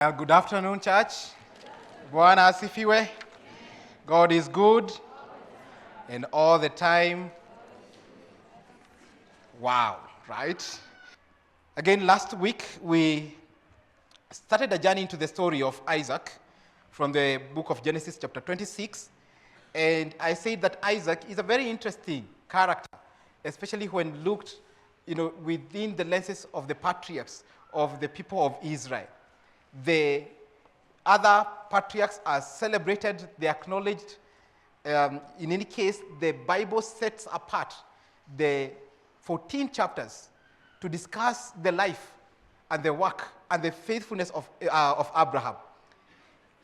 Good afternoon, church. Bwana asifiwe. God is good and all the time. Wow, right? Again, last week we started a journey into the story of Isaac from the book of Genesis chapter 26. And I said that Isaac is a very interesting character, especially when looked, within the lenses of the patriarchs of the people of Israel. The other patriarchs are celebrated, they are acknowledged. In any case, the Bible sets apart the 14 chapters to discuss the life and the work and the faithfulness of Abraham.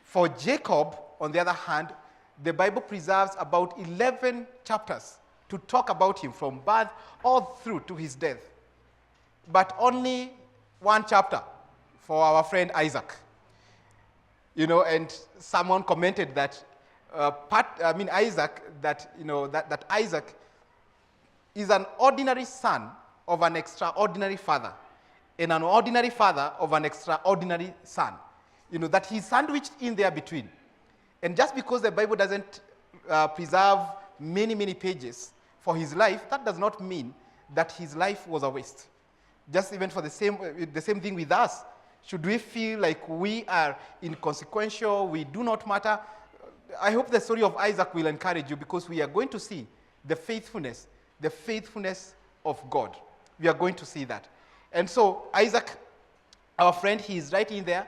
For Jacob, on the other hand, the Bible preserves about 11 chapters to talk about him from birth all through to his death. But only one chapter for our friend Isaac. And someone commented that Isaac, that Isaac is an ordinary son of an extraordinary father, and an ordinary father of an extraordinary son. That he's sandwiched in there between. And just because the Bible doesn't preserve many, many pages for his life, that does not mean that his life was a waste. Just even for the same thing with us. Should we feel like we are inconsequential, we do not matter? I hope the story of Isaac will encourage you, because we are going to see the faithfulness of God. We are going to see that. And so Isaac, our friend, he is right in there.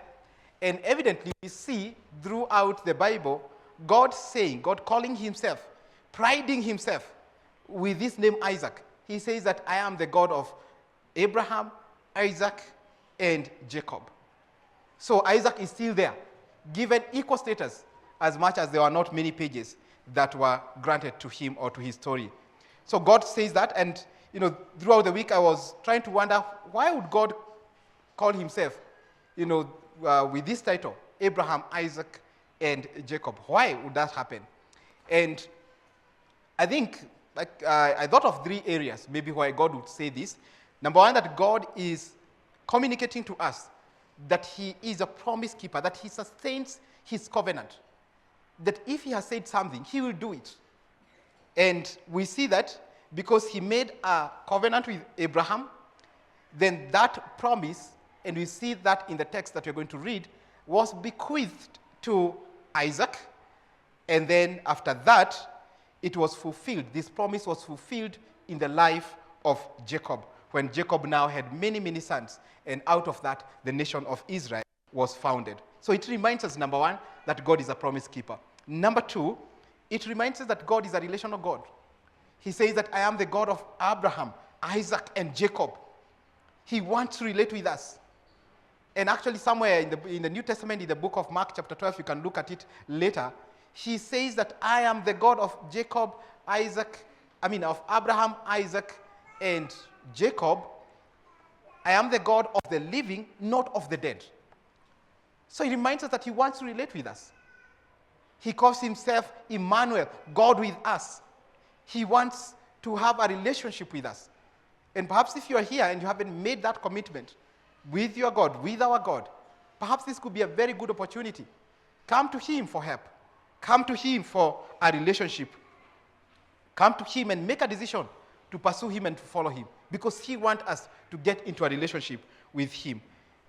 And evidently we see throughout the Bible, God calling himself, priding himself with this name Isaac. He says that I am the God of Abraham, Isaac, and Jacob. So Isaac is still there, given equal status, as much as there were not many pages that were granted to him or to his story. So God says that, and throughout the week I was trying to wonder, why would God call himself, with this title, Abraham, Isaac, and Jacob? Why would that happen? And I think, I thought of 3 areas maybe why God would say this. Number one, that God is communicating to us that he is a promise keeper, that he sustains his covenant, that if he has said something, he will do it. And we see that because he made a covenant with Abraham, then that promise, and we see that in the text that we're going to read, was bequeathed to Isaac, and then after that, it was fulfilled. This promise was fulfilled in the life of Jacob, when Jacob now had many, many sons, and out of that, the nation of Israel was founded. So it reminds us, number one, that God is a promise keeper. Number two, it reminds us that God is a relational God. He says that I am the God of Abraham, Isaac, and Jacob. He wants to relate with us. And actually somewhere in the New Testament, in the book of Mark chapter 12, you can look at it later, he says that I am the God of of Abraham, Isaac, and Jacob. I am the God of the living, not of the dead. So he reminds us that he wants to relate with us. He calls himself Emmanuel, God with us. He wants to have a relationship with us. And perhaps if you are here and you haven't made that commitment with your God, with our God, perhaps this could be a very good opportunity. Come to him for help. Come to him for a relationship. Come to him and make a decision to pursue him and to follow him, because he wants us to get into a relationship with him.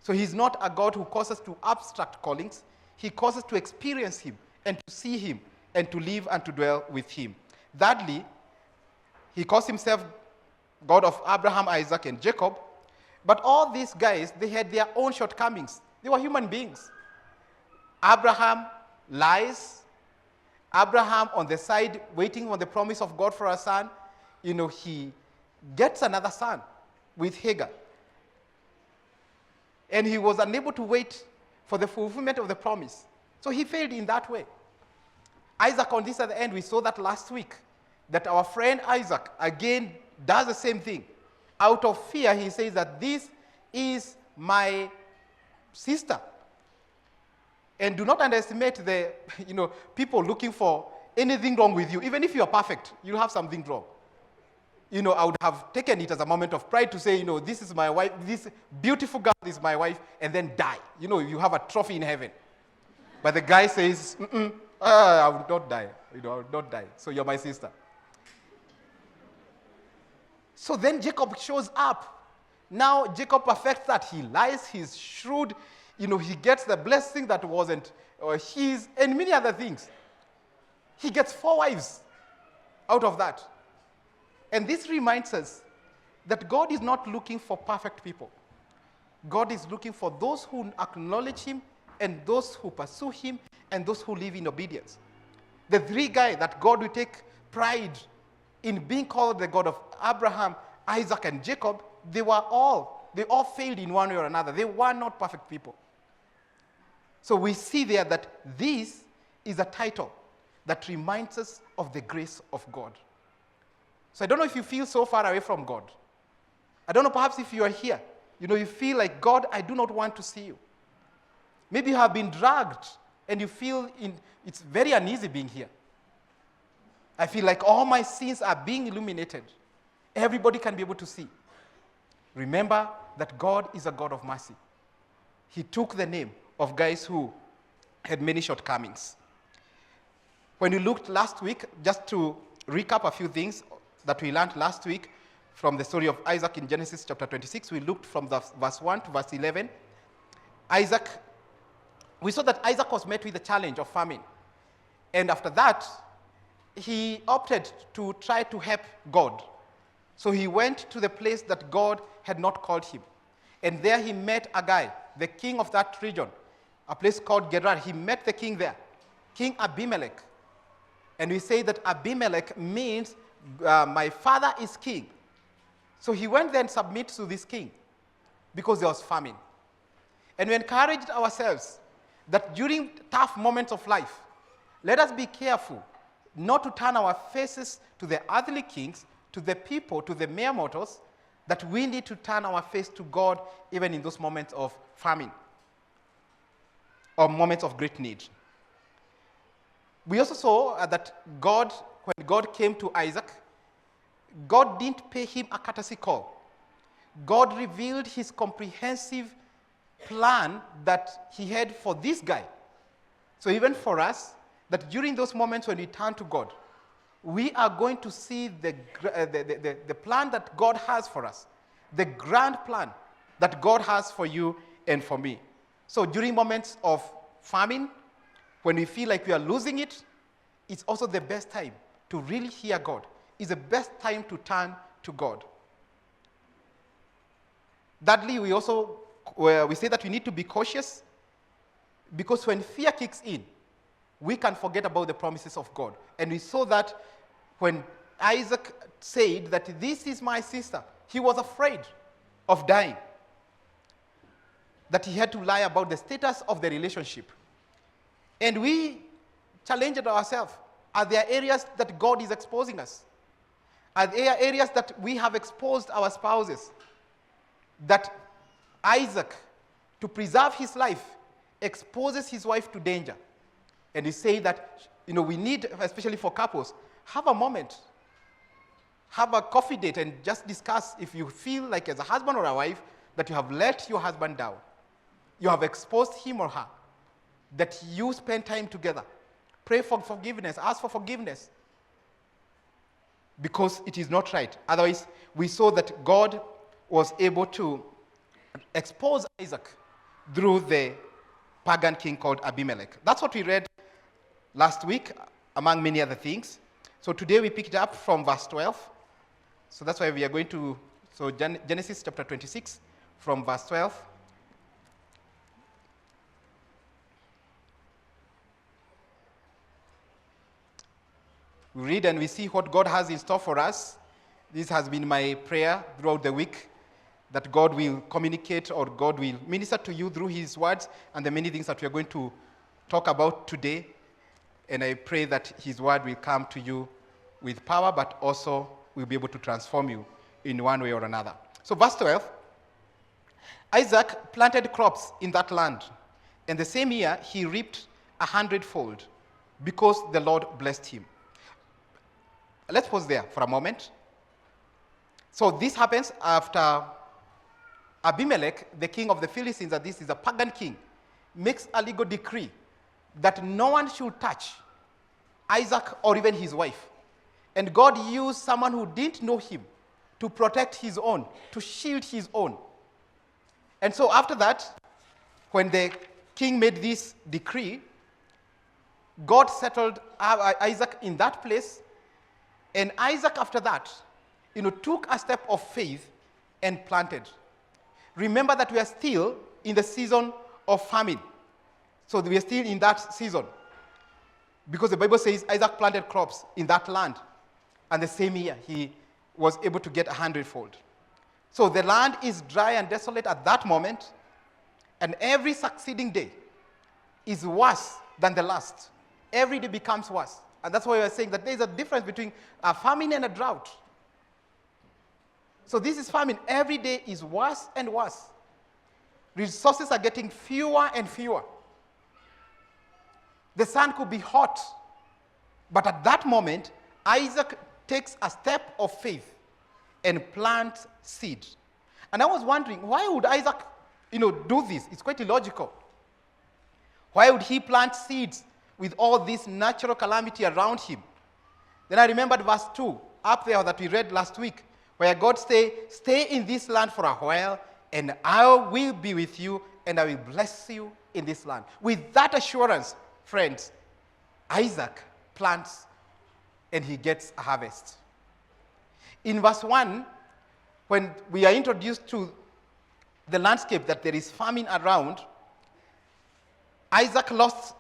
So he's not a God who calls us to abstract callings. He calls us to experience him and to see him and to live and to dwell with him. Thirdly, he calls himself God of Abraham, Isaac, and Jacob. But all these guys, they had their own shortcomings. They were human beings. Abraham lies. Abraham on the side, waiting on the promise of God for a son. He gets another son with Hagar. And he was unable to wait for the fulfillment of the promise. So he failed in that way. Isaac, on this other end, we saw that last week, that our friend Isaac, again, does the same thing. Out of fear, he says that this is my sister. And do not underestimate the people looking for anything wrong with you. Even if you are perfect, you'll have something wrong. I would have taken it as a moment of pride to say, this is my wife, this beautiful girl is my wife, and then die. You have a trophy in heaven. But the guy says, I will not die. I will not die. So you're my sister. So then Jacob shows up. Now Jacob perfects that. He lies, he's shrewd, he gets the blessing that wasn't his, and many other things. He gets 4 wives out of that. And this reminds us that God is not looking for perfect people. God is looking for those who acknowledge him, and those who pursue him, and those who live in obedience. The 3 guys that God will take pride in being called the God of Abraham, Isaac, and Jacob, they all failed in one way or another. They were not perfect people. So we see there that this is a title that reminds us of the grace of God. So I don't know if you feel so far away from God. I don't know, perhaps if you are here, you feel like, God, I do not want to see you. Maybe you have been dragged and you feel it's very uneasy being here. I feel like all my sins are being illuminated. Everybody can be able to see. Remember that God is a God of mercy. He took the name of guys who had many shortcomings. When we looked last week, just to recap a few things that we learned last week from the story of Isaac in Genesis chapter 26, we looked from verse 1 to verse 11. We saw that Isaac was met with the challenge of famine. And after that, he opted to try to help God. So he went to the place that God had not called him. And there he met a guy, the king of that region, a place called Gerar. He met the king there, King Abimelech. And we say that Abimelech means my father is king. So he went there and submitted to this king because there was famine. And we encouraged ourselves that during tough moments of life, let us be careful not to turn our faces to the earthly kings, to the people, to the mere mortals, that we need to turn our face to God even in those moments of famine or moments of great need. We also saw that when God came to Isaac, God didn't pay him a courtesy call. God revealed his comprehensive plan that he had for this guy. So even for us, that during those moments when we turn to God, we are going to see the plan that God has for us, the grand plan that God has for you and for me. So during moments of famine, when we feel like we are losing it, it's also the best time to really hear God. It's the best time to turn to God. Thirdly, we say that we need to be cautious, because when fear kicks in, we can forget about the promises of God. And we saw that when Isaac said that this is my sister, he was afraid of dying, that he had to lie about the status of the relationship. And we challenged ourselves. Are there areas that God is exposing us? Are there areas that we have exposed our spouses? That Isaac, to preserve his life, exposes his wife to danger. And he said that, we need, especially for couples, have a moment, have a coffee date, and just discuss if you feel like as a husband or a wife that you have let your husband down, you have exposed him or her, that you spend time together. Pray for forgiveness, ask for forgiveness, because it is not right. Otherwise, we saw that God was able to expose Isaac through the pagan king called Abimelech. That's what we read last week, among many other things. So today we picked up from verse 12. So that's why we are going to, Genesis chapter 26, from verse 12. We read and we see what God has in store for us. This has been my prayer throughout the week, that God will communicate, or God will minister to you through his words and the many things that we are going to talk about today. And I pray that his word will come to you with power, but also will be able to transform you in one way or another. So verse 12, Isaac planted crops in that land, and the same year he reaped 100-fold, because the Lord blessed him. Let's pause there for a moment. So this happens after Abimelech, the king of the Philistines, and this is a pagan king, makes a legal decree that no one should touch Isaac or even his wife. And God used someone who didn't know him to protect his own, to shield his own. And so after that, when the king made this decree, God settled Isaac in that place. And Isaac, after that, took a step of faith and planted. Remember that we are still in the season of famine. So we are still in that season. Because the Bible says Isaac planted crops in that land. And the same year, he was able to get 100-fold. So the land is dry and desolate at that moment. And every succeeding day is worse than the last. Every day becomes worse. And that's why we are saying that there is a difference between a famine and a drought. So this is famine. Every day is worse and worse. Resources are getting fewer and fewer. The sun could be hot. But at that moment, Isaac takes a step of faith and plants seed. And I was wondering, why would Isaac, do this? It's quite illogical. Why would he plant seeds with all this natural calamity around him? Then I remembered verse 2 up there that we read last week, where God say, stay in this land for a while, and I will be with you, and I will bless you in this land. With that assurance, friends, Isaac plants and he gets a harvest. In verse 1, when we are introduced to the landscape that there is famine around, Isaac lost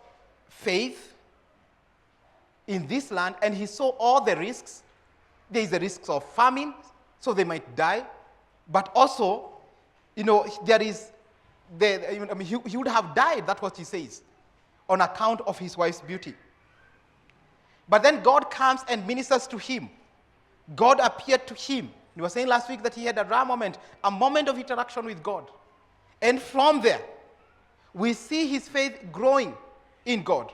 faith in this land and he saw all the risks. There is the risks of famine, so they might die, but also, there is, he would have died, that's what he says, on account of his wife's beauty. But then God comes and ministers to him. God appeared to him. We were saying last week that he had a rare moment, a moment of interaction with God. And from there, we see his faith growing in God.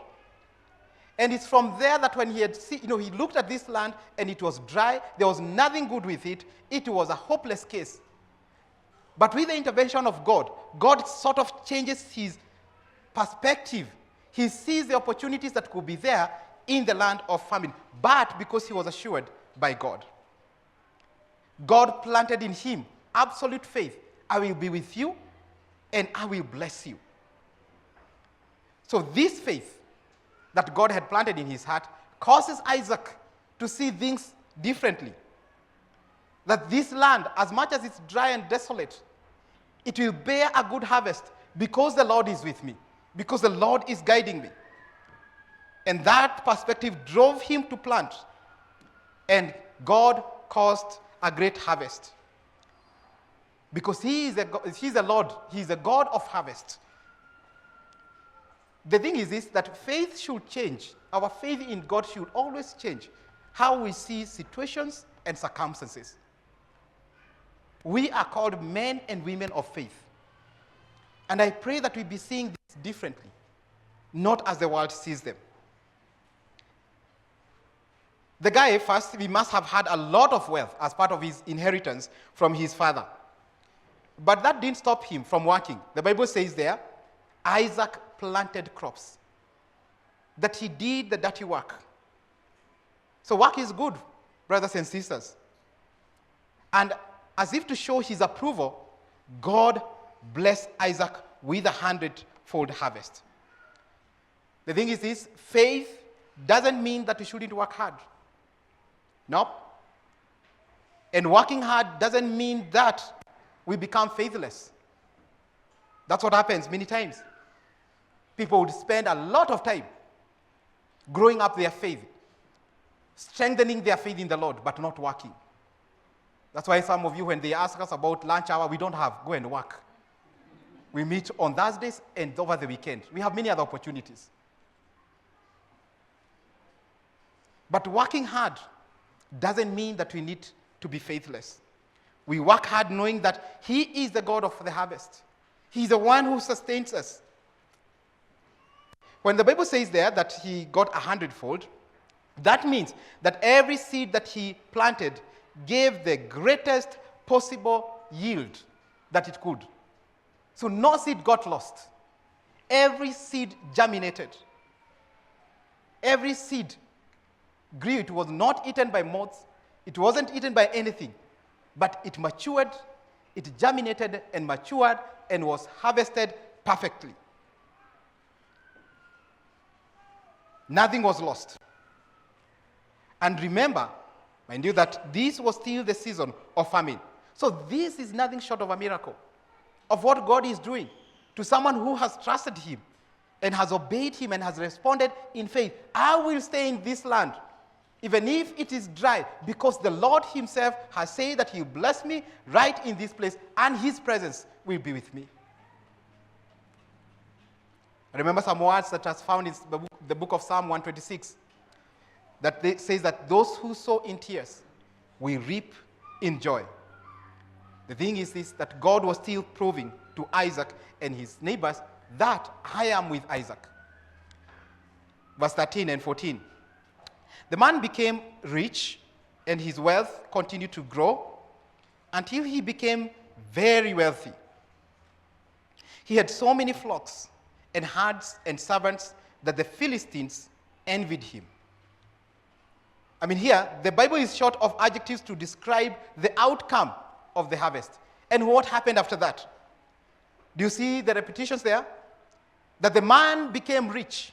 And it's from there that when he had seen, he looked at this land and it was dry, there was nothing good with it, it was a hopeless case. But with the intervention of God, God sort of changes his perspective. He sees the opportunities that could be there in the land of famine, but because he was assured by God. God planted in him absolute faith. I will be with you and I will bless you. So this faith that God had planted in his heart causes Isaac to see things differently. That this land, as much as it's dry and desolate, it will bear a good harvest because the Lord is with me, because the Lord is guiding me. And that perspective drove him to plant. And God caused a great harvest. Because he's the Lord, he's the God of harvest. The thing is this, that faith should change. Our faith in God should always change how we see situations and circumstances. We are called men and women of faith. And I pray that we be seeing this differently, not as the world sees them. The guy, first, he must have had a lot of wealth as part of his inheritance from his father. But that didn't stop him from working. The Bible says there, Isaac planted crops. That he did the dirty work. So work is good, brothers and sisters. And as if to show his approval, God blessed Isaac with 100-fold harvest. The thing is this, faith doesn't mean that we shouldn't work hard. No. And working hard doesn't mean that we become faithless. That's what happens many times. People would spend a lot of time growing up their faith, strengthening their faith in the Lord, but not working. That's why some of you, when they ask us about lunch hour, we don't have, go and work. We meet on Thursdays and over the weekend. We have many other opportunities. But working hard doesn't mean that we need to be faithless. We work hard knowing that he is the God of the harvest. He's the one who sustains us. When the Bible says there that he got 100-fold, that means that every seed that he planted gave the greatest possible yield that it could. So no seed got lost. Every seed germinated. Every seed grew. It was not eaten by moths. It wasn't eaten by anything. But it matured, it germinated and matured and was harvested perfectly. Nothing was lost. And remember, mind you, that this was still the season of famine. So this is nothing short of a miracle of what God is doing to someone who has trusted him and has obeyed him and has responded in faith. I will stay in this land, even if it is dry, because the Lord himself has said that he will bless me right in this place, and his presence will be with me. I remember some words that are found in the book of Psalm 126, that says that those who sow in tears will reap in joy. The thing is this, that God was still proving to Isaac and his neighbors that I am with Isaac. Verse 13 and 14. The man became rich, and his wealth continued to grow until he became very wealthy. He had so many flocks and herds and servants that the Philistines envied him. I mean, here, the Bible is short of adjectives to describe the outcome of the harvest. And what happened after that? Do you see the repetitions there? That the man became rich,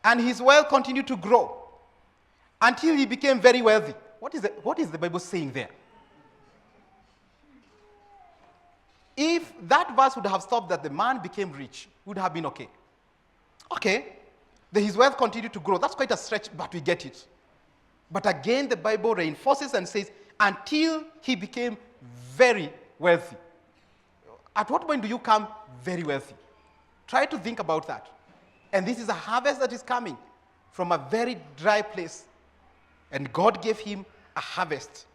and his wealth continued to grow until he became very wealthy. What is the Bible saying there? If that verse would have stopped that the man became rich, would have been okay. Okay, his wealth continued to grow. That's quite a stretch, but we get it. But again, the Bible reinforces and says, until he became very wealthy. At what point do you become very wealthy? Try to think about that. And this is a harvest that is coming from a very dry place. And God gave him a harvest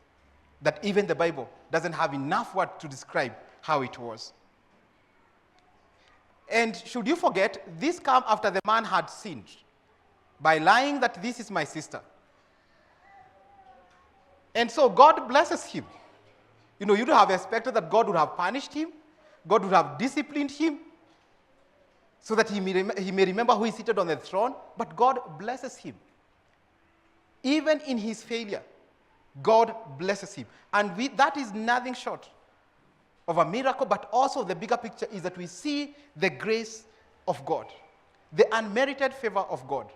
that even the Bible doesn't have enough words to describe how it was. And should you forget, this came after the man had sinned by lying that this is my sister. And so God blesses him. You would have expected that God would have punished him, God would have disciplined him, so that he may remember who is seated on the throne, but God blesses him. Even in his failure, God blesses him. And that is nothing short of a miracle, but also the bigger picture is that we see the grace of God, the unmerited favor of God.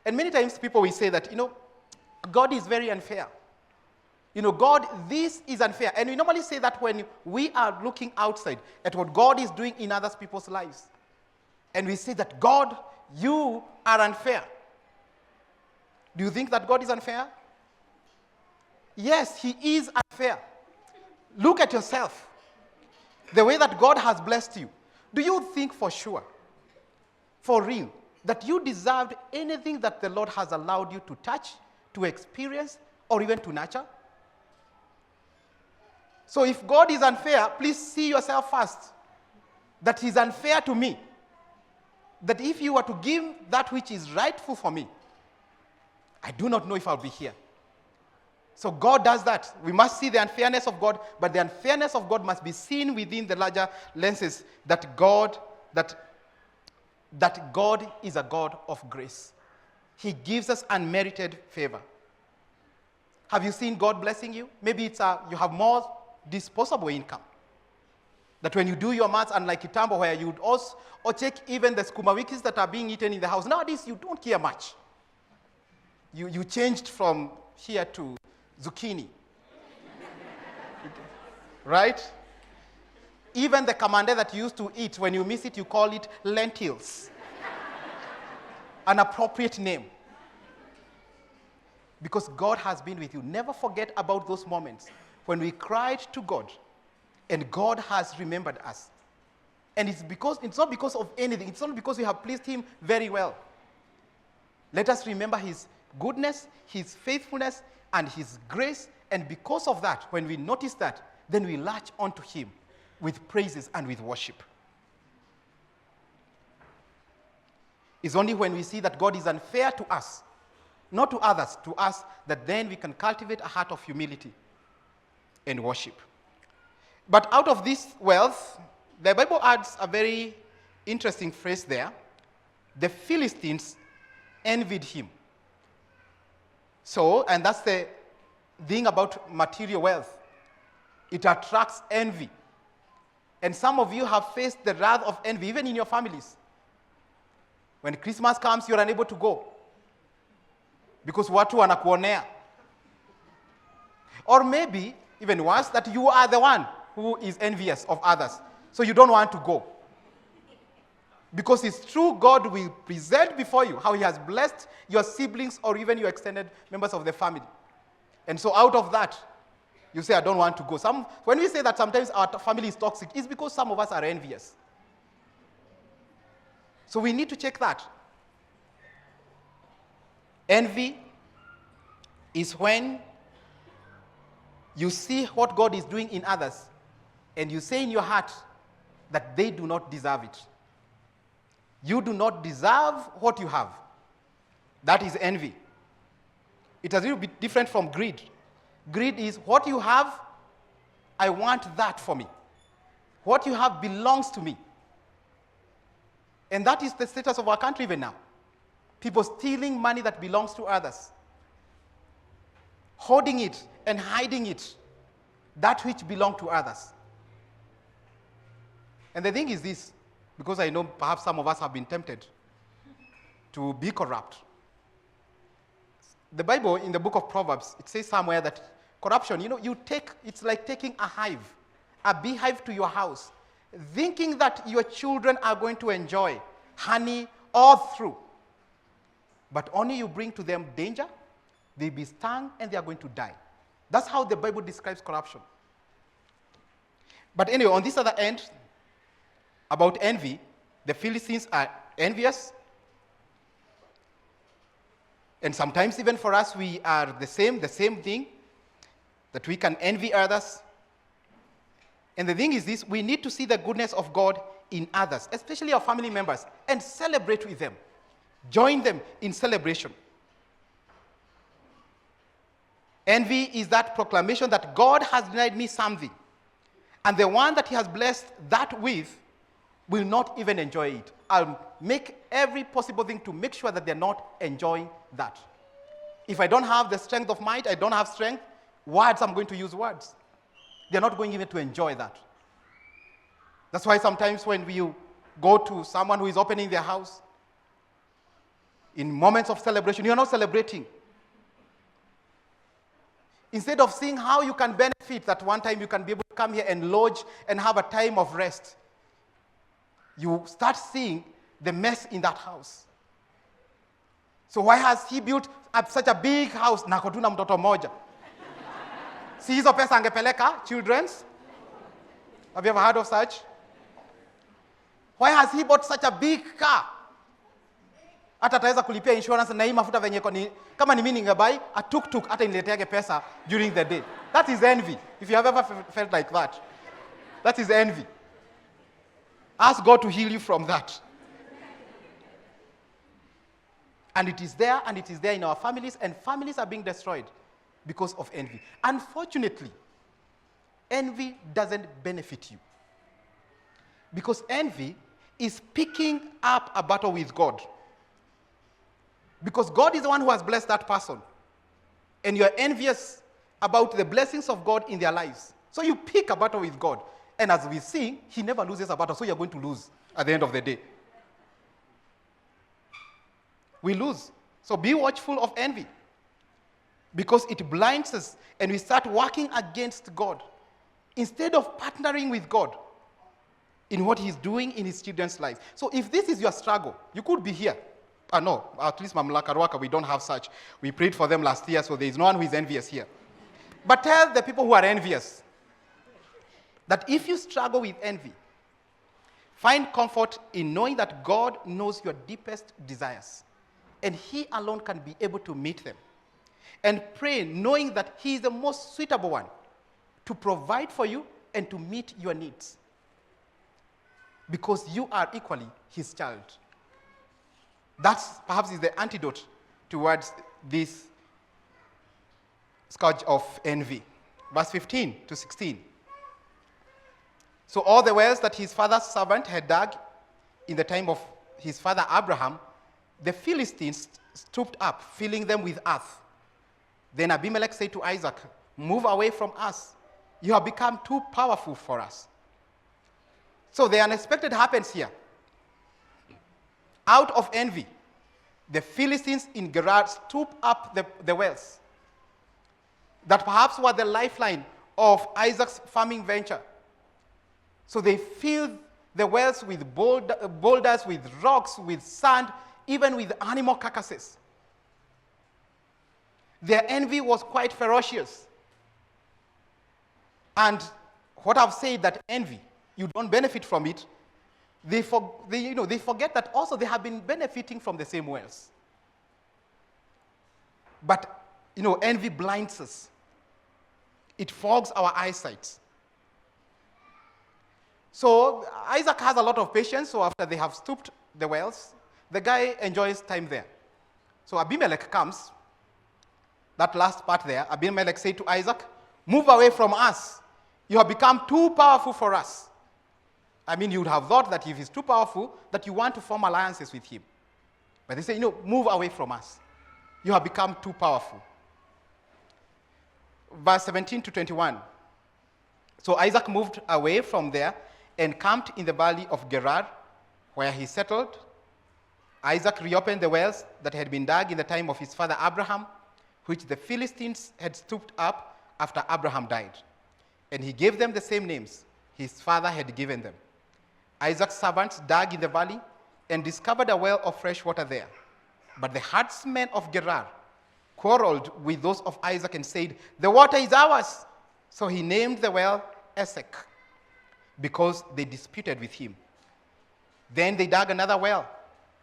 And many times people will say that, God is very unfair. God, this is unfair. And we normally say that when we are looking outside at what God is doing in other people's lives. And we say that, God, you are unfair. Do you think that God is unfair? Yes, he is unfair. Look at yourself. The way that God has blessed you. Do you think for sure, for real, that you deserved anything that the Lord has allowed you to touch, to experience, or even to nurture? So if God is unfair, please see yourself first. That he's unfair to me. That if you were to give that which is rightful for me, I do not know if I'll be here. So God does that. We must see the unfairness of God, but the unfairness of God must be seen within the larger lenses that God is a God of grace. He gives us unmerited favor. Have you seen God blessing you? Maybe it's you have more disposable income. That when you do your maths, unlike Kitambo, where you would also or check even the skuma wikis that are being eaten in the house. Nowadays, you don't care much. You changed from here to zucchini. Right? Even the kamande that you used to eat, when you miss it, you call it lentils. An appropriate name. Because God has been with you. Never forget about those moments when we cried to God and God has remembered us. And it's not because of anything. It's not because we have pleased him very well. Let us remember his goodness, his faithfulness, and his grace. And because of that, when we notice that, then we latch onto him with praises and with worship. It's only when we see that God is unfair to us not to others, to us, that then we can cultivate a heart of humility and worship. But out of this wealth, the Bible adds a very interesting phrase there. The Philistines envied him. So, and that's the thing about material wealth. It attracts envy. And some of you have faced the wrath of envy, even in your families. When Christmas comes, you're unable to go. Because watu wanakuonea. Or maybe, even worse, that you are the one who is envious of others. So you don't want to go. Because it's true, God will present before you how he has blessed your siblings or even your extended members of the family. And so out of that, you say, I don't want to go. When we say that sometimes our family is toxic, it's because some of us are envious. So we need to check that. Envy is when you see what God is doing in others, and you say in your heart that they do not deserve it. You do not deserve what you have. That is envy. It is a little bit different from greed. Greed is what you have, I want that for me. What you have belongs to me. And that is the status of our country even now. People stealing money that belongs to others. Hoarding it and hiding it. That which belongs to others. And the thing is this, because I know perhaps some of us have been tempted to be corrupt. The Bible, in the book of Proverbs, it says somewhere that corruption, it's like taking a beehive to your house, thinking that your children are going to enjoy honey all through. But only you bring to them danger, they'll be stung, and they are going to die. That's how the Bible describes corruption. But anyway, on this other end, about envy, the Philistines are envious. And sometimes even for us, we are the same thing, that we can envy others. And the thing is this, we need to see the goodness of God in others, especially our family members, and celebrate with them. Join them in celebration. Envy is that proclamation that God has denied me something, and the one that he has blessed that with will not even enjoy it. I'll make every possible thing to make sure that they're not enjoying that. If I don't have the strength of might, I don't have strength, words, I'm going to use words. They're not going even to enjoy that. That's why sometimes when we go to someone who is opening their house, in moments of celebration, you're not celebrating. Instead of seeing how you can benefit, that one time you can be able to come here and lodge and have a time of rest, you start seeing the mess in that house. So why has he built such a big house na kotuna mtoto moja? Si hizo pesa angepeleka children's? Have you ever heard of such? Why has he bought such a big car? Hata ataweza kulipia insurance na hii mafuta venye kama ni mimi ningebuy a tuk-tuk hata nileteage pesa during the day. That is envy. If you have ever felt like that, that is envy. Ask God to heal you from that. And it is there in our families, and families are being destroyed because of envy. Unfortunately, envy doesn't benefit you. Because envy is picking up a battle with God. Because God is the one who has blessed that person. And you're envious about the blessings of God in their lives. So you pick a battle with God. And as we see, he never loses a battle, so you're going to lose at the end of the day. We lose. So be watchful of envy. Because it blinds us, and we start working against God. Instead of partnering with God in what he's doing in his children's lives. So if this is your struggle, you could be here. No, at least Mamlaka Ruaka, we don't have such. We prayed for them last year, so there is no one who is envious here. But tell the people who are envious that if you struggle with envy, find comfort in knowing that God knows your deepest desires, and he alone can be able to meet them. And pray knowing that he is the most suitable one to provide for you and to meet your needs, because you are equally his child. That perhaps is the antidote towards this scourge of envy. Verse 15 to 16. So all the wells that his father's servant had dug in the time of his father Abraham, the Philistines stooped up, filling them with earth. Then Abimelech said to Isaac, "Move away from us. You have become too powerful for us." So the unexpected happens here. Out of envy, the Philistines in Gerar stoop up the wells that perhaps were the lifeline of Isaac's farming venture. So they filled the wells with boulders, with rocks, with sand, even with animal carcasses. Their envy was quite ferocious. And what I've said, that envy, you don't benefit from it, they forget that also they have been benefiting from the same wells. But, envy blinds us. It fogs our eyesight. So Isaac has a lot of patience, so after they have stooped the wells, the guy enjoys time there. So Abimelech comes, that last part there, Abimelech said to Isaac, "Move away from us. You have become too powerful for us." I mean, you would have thought that if he's too powerful, that you want to form alliances with him. But they say, move away from us. You have become too powerful. Verse 17 to 21. So Isaac moved away from there and camped in the valley of Gerar, where he settled. Isaac reopened the wells that had been dug in the time of his father Abraham, which the Philistines had stooped up after Abraham died. And he gave them the same names his father had given them. Isaac's servants dug in the valley and discovered a well of fresh water there. But the herdsmen of Gerar quarreled with those of Isaac and said, "The water is ours." So he named the well Esek, because they disputed with him. Then they dug another well,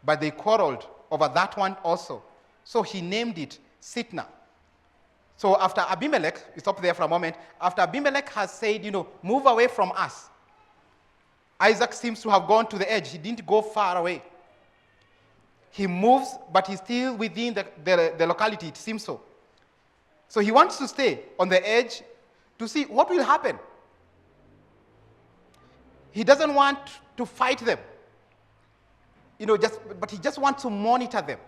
but they quarreled over that one also. So he named it Sitnah. So after Abimelech, we stop there for a moment, after Abimelech has said, move away from us, Isaac seems to have gone to the edge. He didn't go far away. He moves, but he's still within the locality, it seems so. So he wants to stay on the edge to see what will happen. He doesn't want to fight them, but he just wants to monitor them.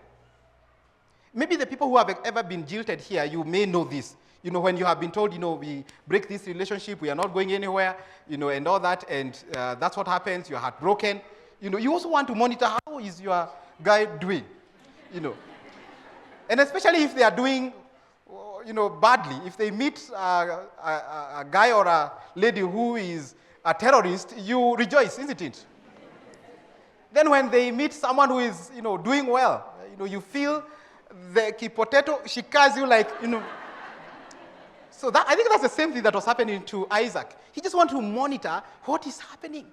Maybe the people who have ever been jilted here, you may know this. When you have been told, we break this relationship, we are not going anywhere, and all that, and that's what happens, you're heartbroken. You also want to monitor how is your guy doing, And especially if they are doing, badly. If they meet a guy or a lady who is a terrorist, you rejoice, isn't it? Then when they meet someone who is, doing well, you feel the potato, she carries you like, So I think that's the same thing that was happening to Isaac. He just wants to monitor what is happening.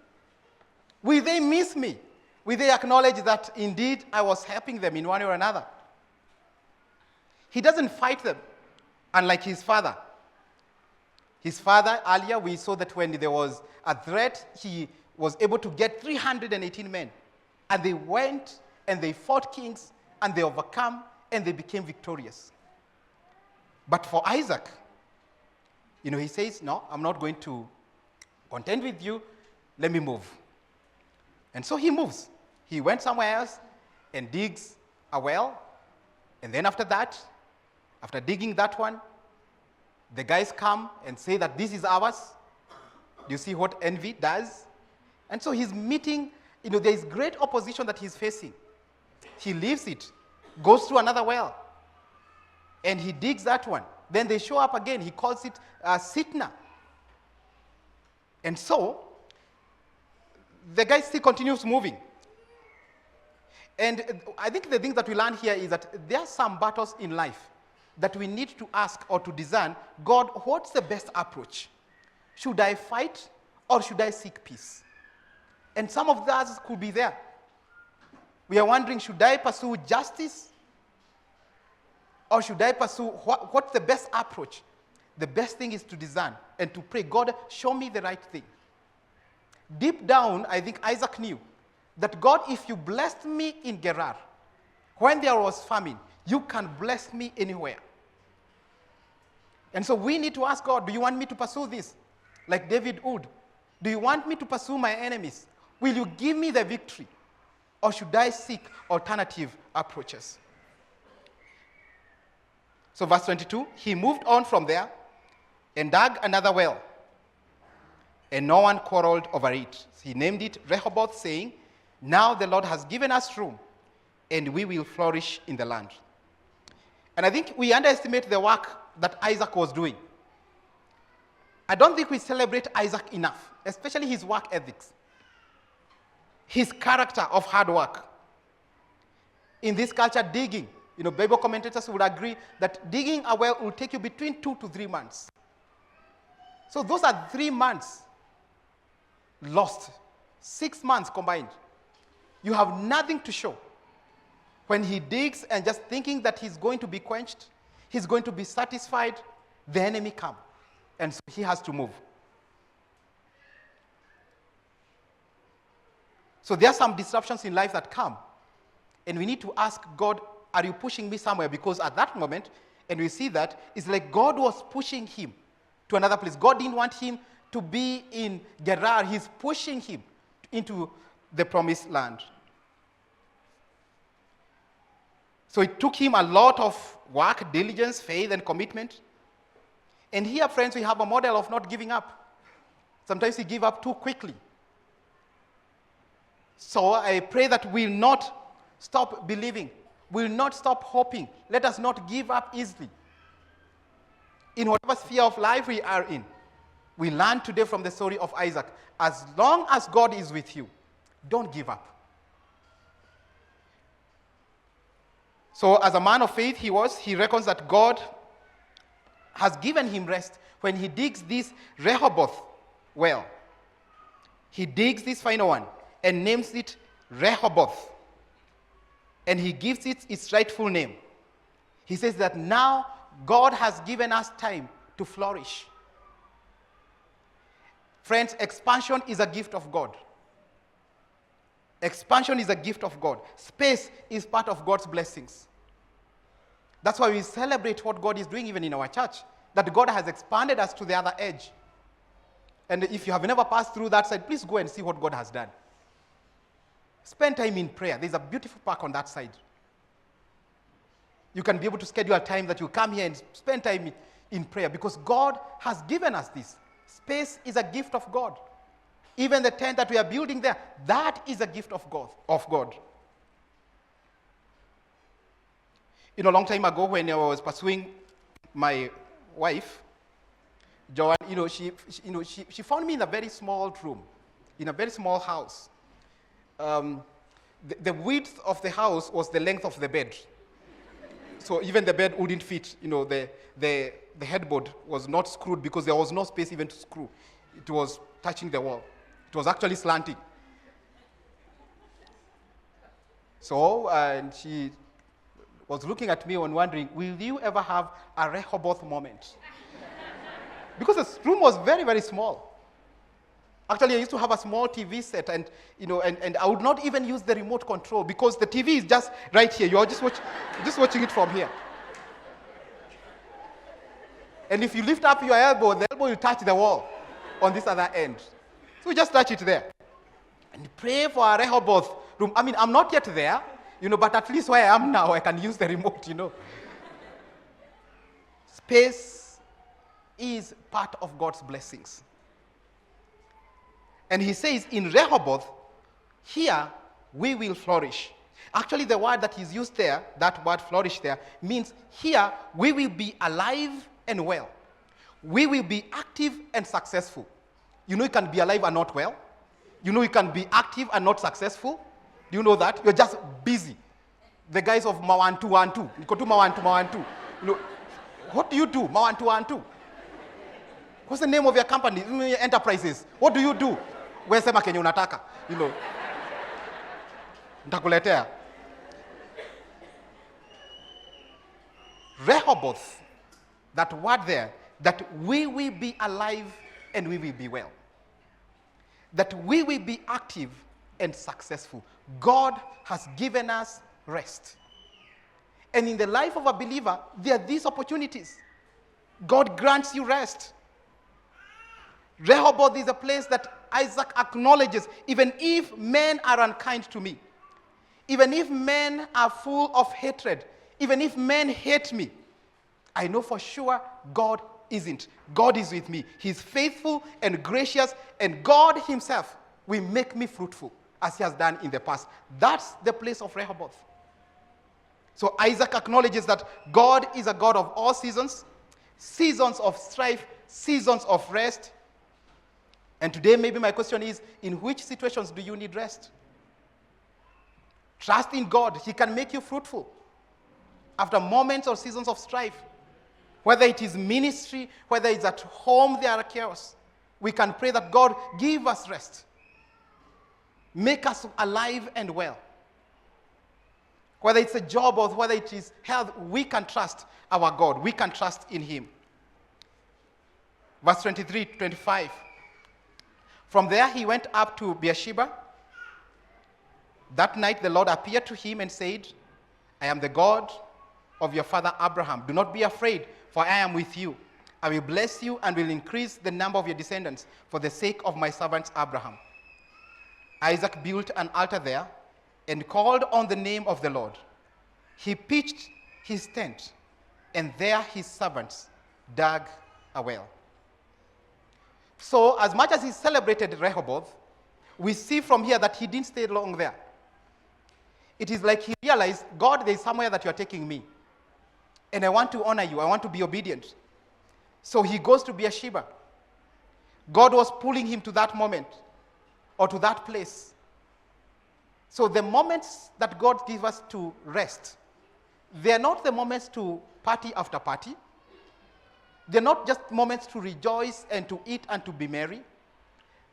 Will they miss me? Will they acknowledge that indeed I was helping them in one way or another? He doesn't fight them, unlike his father. His father, earlier, we saw that when there was a threat, he was able to get 318 men. And they went and they fought kings and they overcome and they became victorious. But for Isaac, he says, "No, I'm not going to contend with you. Let me move." And so he moves. He went somewhere else and digs a well. And then after that, after digging that one, the guys come and say that this is ours. Do you see what envy does? And so he's meeting, there is great opposition that he's facing. He leaves it, goes to another well, and he digs that one. Then they show up again. He calls it Sitnah. And so the guy still continues moving. And I think the thing that we learn here is that there are some battles in life that we need to ask or to discern, God, what's the best approach? Should I fight or should I seek peace? And some of those could be there. We are wondering, should I pursue justice or should I pursue, what's the best approach? The best thing is to discern and to pray, God, show me the right thing. Deep down, I think Isaac knew that, God, if you blessed me in Gerar, when there was famine, You can bless me anywhere. And so we need to ask God, do you want me to pursue this? Like David would. Do you want me to pursue my enemies? Will you give me the victory? Or should I seek alternative approaches? So verse 22, he moved on from there and dug another well. And no one quarreled over it. He named it Rehoboth, saying, now the Lord has given us room, and we will flourish in the land. And I think we underestimate the work that Isaac was doing. I don't think we celebrate Isaac enough, especially his work ethics, his character of hard work. In this culture, digging, Bible commentators would agree that digging a well will take you between 2 to 3 months. So those are 3 months lost, 6 months combined. You have nothing to show. When he digs and just thinking that he's going to be quenched, he's going to be satisfied, the enemy comes. And so he has to move. So there are some disruptions in life that come. And we need to ask God, are you pushing me somewhere? Because at that moment, and we see that, it's like God was pushing him to another place. God didn't want him to be in Gerar. He's pushing him into the promised land. So it took him a lot of work, diligence, faith, and commitment. And here, friends, we have a model of not giving up. Sometimes we give up too quickly. So I pray that we'll not stop believing. We'll not stop hoping. Let us not give up easily. In whatever sphere of life we are in, we learn today from the story of Isaac. As long as God is with you, don't give up. So as a man of faith he reckons that God has given him rest when he digs this Rehoboth well. He digs this final one and names it Rehoboth. And he gives it its rightful name. He says that now God has given us time to flourish. Friends, expansion is a gift of God. Expansion is a gift of God. Space is part of God's blessings. That's why we celebrate what God is doing even in our church, that God has expanded us to the other edge. And if you have never passed through that side, please go and see what God has done. Spend time in prayer. There's a beautiful park on that side. You can be able to schedule a time that you come here and spend time in prayer because God has given us this. Space is a gift of God. Even the tent that we are building there, that is a gift of God. A long time ago when I was pursuing my wife, Joanne, she found me in a very small room, in a very small house. The width of the house was the length of the bed. So even the bed wouldn't fit. The headboard was not screwed because there was no space even to screw. It was touching the wall. It was actually slanting. So, and she was looking at me and wondering, will you ever have a Rehoboth moment? Because the room was very, very small. Actually, I used to have a small TV set, and I would not even use the remote control because the TV is just right here. You are just watching it from here. And if you lift up your elbow, the elbow will touch the wall on this other end. So we just touch it there. And pray for a Rehoboth room. I mean, I'm not yet there, but at least where I am now, I can use the remote, Space is part of God's blessings. And he says in Rehoboth, here we will flourish. Actually, the word that is used there, that word flourish there, means here we will be alive and well. We will be active and successful. You can be alive and not well. You can be active and not successful. Do you know that? You're just busy. The guys of Mawantu. What do you do? Mawantu. What's the name of your company? Enterprises. What do you do? Wewe sema kenye unataka, Nitakuletea. Rehoboth, that word there, that we will be alive and we will be well. That we will be active and successful. God has given us rest. And in the life of a believer, there are these opportunities. God grants you rest. Rehoboth is a place that Isaac acknowledges, even if men are unkind to me, even if men are full of hatred, even if men hate me, I know for sure God isn't. God is with me. He's faithful and gracious, and God himself will make me fruitful, as he has done in the past. That's the place of Rehoboth. So Isaac acknowledges that God is a God of all seasons, seasons of strife, seasons of rest. And today maybe my question is, in which situations do you need rest? Trust in God. He can make you fruitful after moments or seasons of strife. Whether it is ministry, whether it's at home, there are chaos. We can pray that God give us rest. Make us alive and well. Whether it's a job or whether it is health, we can trust our God. We can trust in him. Verse 23, 25. From there he went up to Beersheba. That night the Lord appeared to him and said, I am the God of your father Abraham. Do not be afraid, for I am with you. I will bless you and will increase the number of your descendants for the sake of my servant Abraham. Isaac built an altar there and called on the name of the Lord. He pitched his tent, and there his servants dug a well. So, as much as he celebrated Rehoboth, we see from here that he didn't stay long there. It is like he realized, God, there is somewhere that you are taking me, and I want to honor you. I want to be obedient. So he goes to Beersheba. God was pulling him to that moment or to that place. So the moments that God gives us to rest, they are not the moments to party after party. They're not just moments to rejoice and to eat and to be merry.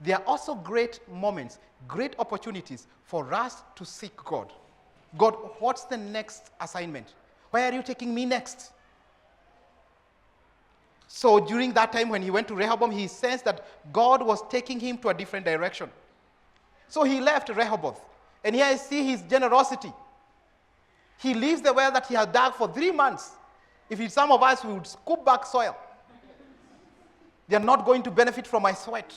They are also great moments, great opportunities for us to seek God. God, what's the next assignment? Where are you taking me next? So during that time when he went to Rehoboth, he sensed that God was taking him to a different direction. So he left Rehoboth. And here I see his generosity. He leaves the well that he had dug for 3 months. If it's some of us, we would scoop back soil. They are not going to benefit from my sweat.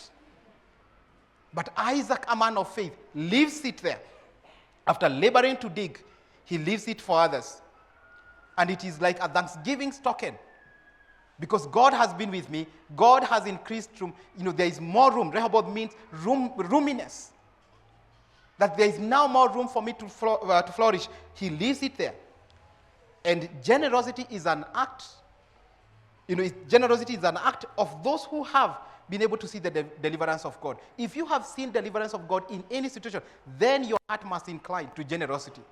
But Isaac, a man of faith, leaves it there. After laboring to dig, he leaves it for others. And it is like a thanksgiving token. Because God has been with me, God has increased room. There is more room. Rehoboth means roominess. That there is now more room for me to flourish. He leaves it there. And generosity is an act. Generosity is an act of those who have been able to see the deliverance of God. If you have seen deliverance of God in any situation, then your heart must incline to generosity.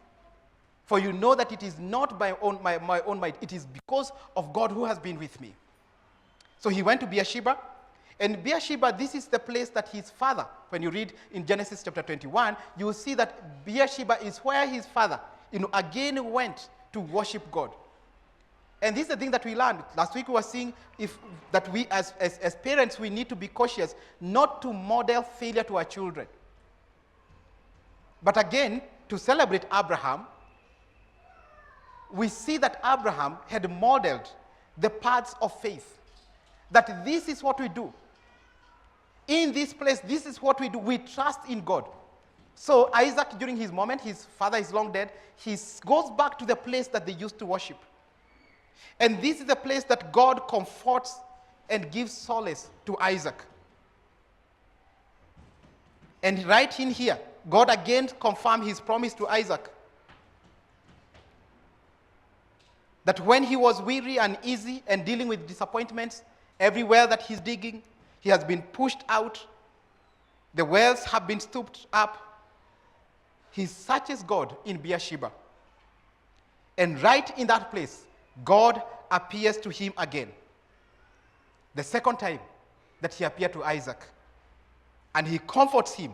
For you know that it is not my own might. It is because of God who has been with me. So he went to Beersheba. And Beersheba, this is the place that his father, when you read in Genesis chapter 21, you will see that Beersheba is where his father, again went to worship God. And this is the thing that we learned. Last week we were seeing that we as parents, we need to be cautious not to model failure to our children. But again, to celebrate Abraham, we see that Abraham had modeled the paths of faith. That this is what we do. In this place, this is what we do. We trust in God. So Isaac, during his moment, his father is long dead, he goes back to the place that they used to worship. And this is the place that God comforts and gives solace to Isaac. And right in here, God again confirmed his promise to Isaac. That when he was weary and easy and dealing with disappointments, everywhere that he's digging, he has been pushed out. The wells have been stooped up. He searches God in Beersheba. And right in that place, God appears to him again. The second time that he appeared to Isaac. And he comforts him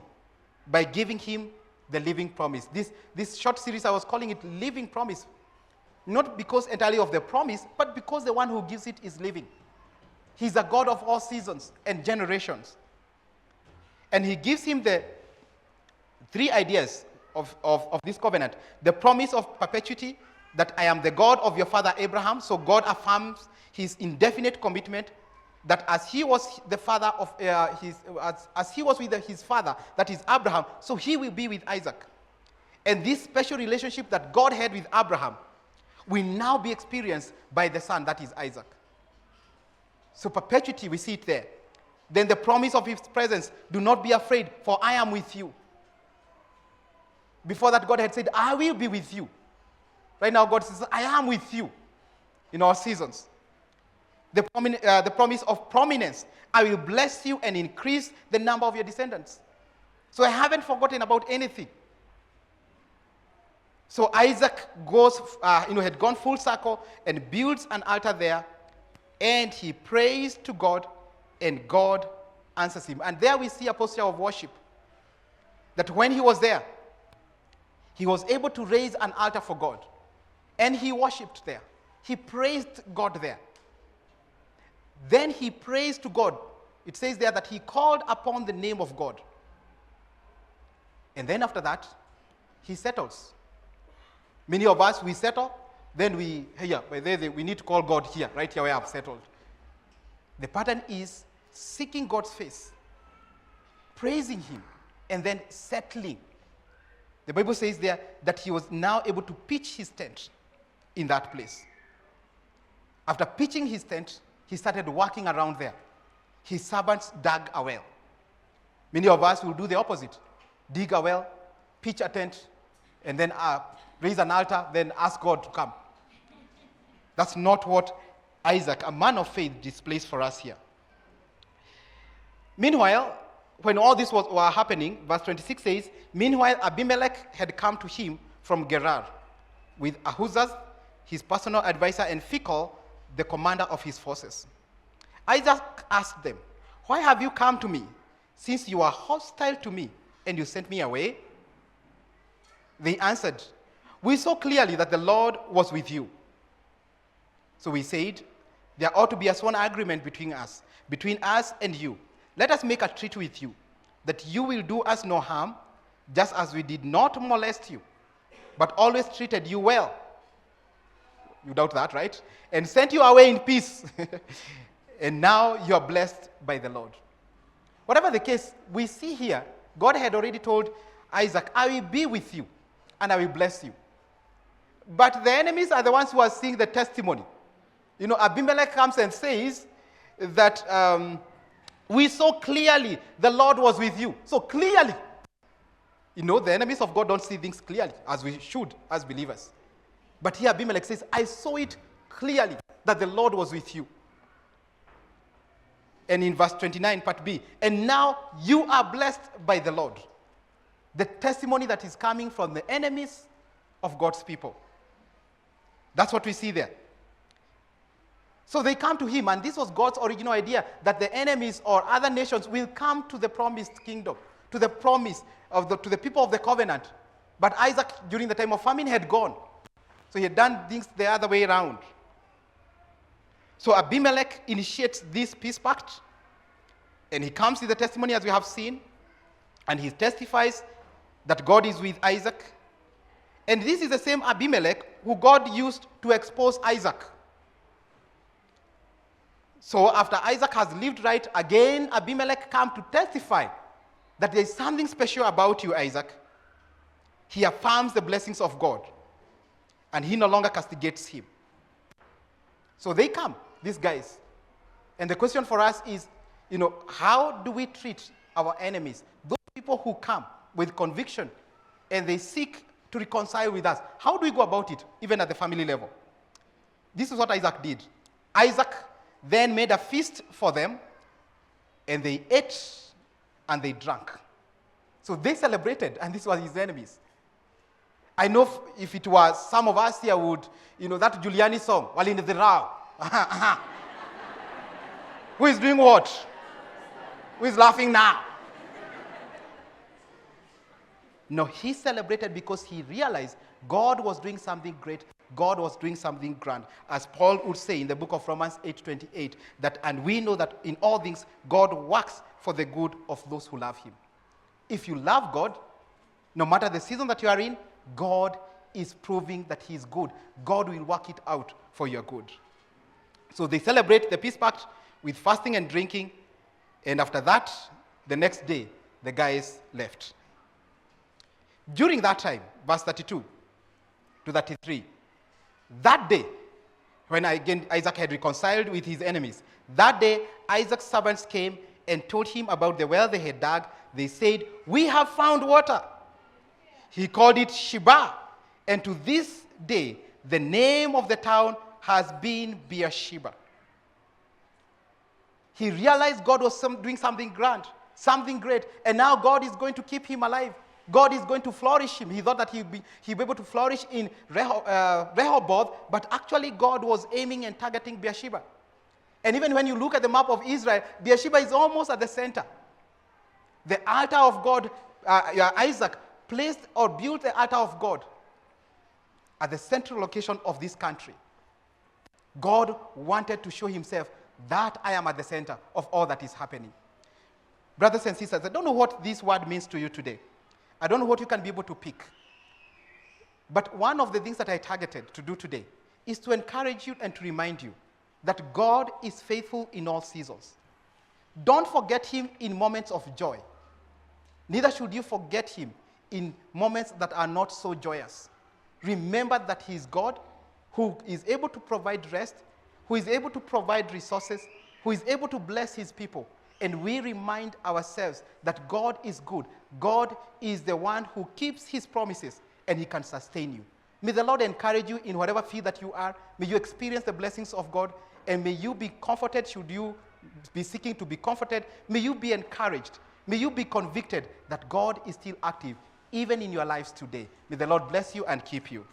by giving him the living promise. This short series, I was calling it Living Promise. Not because entirely of the promise, but because the one who gives it is living. He's a God of all seasons and generations. And he gives him the 3 ideas of this covenant. The promise of perpetuity, that I am the God of your father Abraham. So God affirms his indefinite commitment that as he was the father of as he was with his father, that is Abraham, so he will be with Isaac. And this special relationship that God had with Abraham will now be experienced by the son, that is Isaac. So perpetuity, we see it there. Then the promise of his presence, do not be afraid, for I am with you. Before that, God had said, I will be with you. Right now, God says, I am with you in all seasons. The promise of prominence, I will bless you and increase the number of your descendants. So I haven't forgotten about anything. So Isaac goes, had gone full circle and builds an altar there, and he prays to God, and God answers him. And there we see a posture of worship. That when he was there, he was able to raise an altar for God. And he worshipped there. He praised God there. Then he prays to God. It says there that he called upon the name of God. And then after that, he settles. Many of us, we settle, then we need to call God here, right here where I've settled. The pattern is seeking God's face, praising him, and then settling. The Bible says there that he was now able to pitch his tent in that place. After pitching his tent, he started walking around there. His servants dug a well. Many of us will do the opposite. Dig a well, pitch a tent, and then raise an altar, then ask God to come. That's not what Isaac, a man of faith, displays for us here. Meanwhile, when all this was happening, verse 26 says, meanwhile Abimelech had come to him from Gerar with Ahuzaz, his personal advisor, and Phicol, the commander of his forces. Isaac asked them, why have you come to me, since you are hostile to me, and you sent me away? They answered, we saw clearly that the Lord was with you. So we said, there ought to be a sworn agreement between us and you. Let us make a treaty with you, that you will do us no harm, just as we did not molest you, but always treated you well. You doubt that, right? And sent you away in peace. And now you are blessed by the Lord. Whatever the case, we see here, God had already told Isaac, I will be with you, and I will bless you. But the enemies are the ones who are seeing the testimony. Abimelech comes and says that we saw clearly the Lord was with you. So clearly. The enemies of God don't see things clearly, as we should as believers. But here Abimelech says, I saw it clearly that the Lord was with you. And in verse 29, part B, and now you are blessed by the Lord. The testimony that is coming from the enemies of God's people. That's what we see there. So they come to him, and this was God's original idea, that the enemies or other nations will come to the promised kingdom, to the promise to the people of the covenant. But Isaac, during the time of famine, had gone. So he had done things the other way around. So Abimelech initiates this peace pact, and he comes with the testimony, as we have seen, and he testifies that God is with Isaac. And this is the same Abimelech who God used to expose Isaac. So after Isaac has lived right, again Abimelech comes to testify that there is something special about you, Isaac. He affirms the blessings of God, and he no longer castigates him. So they come, these guys. And the question for us is, how do we treat our enemies? Those people who come with conviction and they seek to reconcile with us. How do we go about it, even at the family level? This is what Isaac did. Isaac then made a feast for them, and they ate and they drank. So they celebrated, and this was his enemies. I know if it was some of us here would, that Giuliani song, Walini the Rao. Who is doing what? Who is laughing now? No, he celebrated because he realized God was doing something great. God was doing something grand. As Paul would say in the book of Romans 8:28, and we know that in all things, God works for the good of those who love him. If you love God, no matter the season that you are in, God is proving that he is good. God will work it out for your good. So they celebrate the peace pact with fasting and drinking, and after that, the next day, the guys left. During that time, verse 32 to 33, that day, when again Isaac had reconciled with his enemies, that day Isaac's servants came and told him about the well they had dug. They said, "We have found water." He called it Sheba, and to this day, the name of the town has been Beersheba. He realized God was doing something grand, something great, and now God is going to keep him alive. God is going to flourish him. He thought that he'd be able to flourish in Rehoboth, but actually God was aiming and targeting Beersheba. And even when you look at the map of Israel, Beersheba is almost at the center. The altar of God, Isaac placed or built the altar of God at the central location of this country. God wanted to show himself that I am at the center of all that is happening. Brothers and sisters, I don't know what this word means to you today. I don't know what you can be able to pick. But one of the things that I targeted to do today is to encourage you and to remind you that God is faithful in all seasons. Don't forget him in moments of joy. Neither should you forget him in moments that are not so joyous. Remember that he is God who is able to provide rest, who is able to provide resources, who is able to bless his people. And we remind ourselves that God is good. God is the one who keeps his promises, and he can sustain you. May the Lord encourage you in whatever field that you are. May you experience the blessings of God, and may you be comforted should you be seeking to be comforted. May you be encouraged. May you be convicted that God is still active, even in your lives today. May the Lord bless you and keep you.